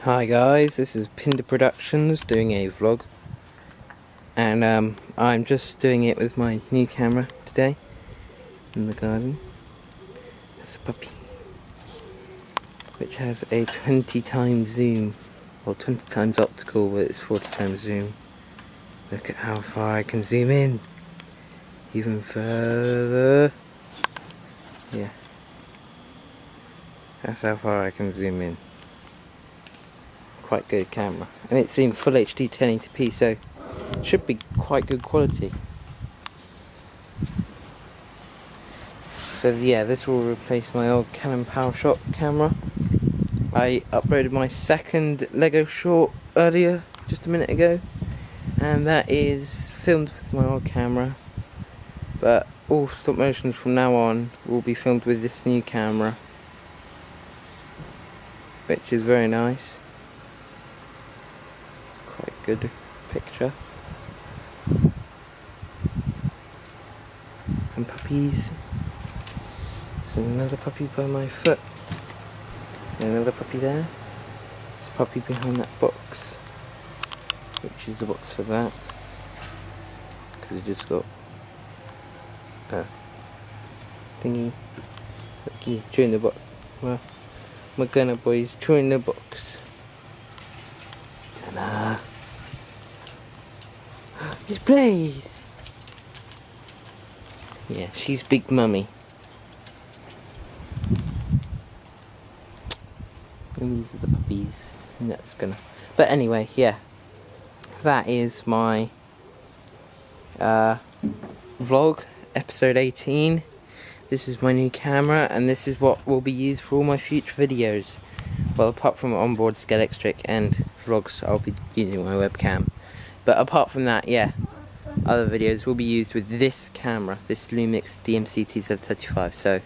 Hi guys, this is Pinder Productions doing a vlog, and I'm just doing it with my new camera today in the garden. It's a puppy which has a 20 times zoom, or 20 times optical, but it's 40 times zoom. Look at how far I can zoom in, even further. Yeah, that's how far I can zoom in. Quite good camera, and it's in full HD 1080p, so it should be quite good quality. So yeah, this will replace my old Canon PowerShot camera. I uploaded my second Lego short earlier, just a minute ago, and that is filmed with my old camera, but all stop motions from now on will be filmed with this new camera, which is very nice. Quite good picture. And puppies. There's another puppy by my foot. And another puppy there. There's a puppy behind that box, which is the box for that. Because it just got a thingy. Look, he's chewing the box. Well, my gunner boy's chewing the box. Gunner. It's Blaze! Yeah, she's Big Mummy. And these are the puppies. And that's gonna... But anyway, yeah. That is my vlog, episode 18. This is my new camera, and this is what will be used for all my future videos. Well, apart from onboard Skelex trick and vlogs, I'll be using my webcam. But apart from that, yeah, other videos will be used with this camera, this Lumix DMC T735. So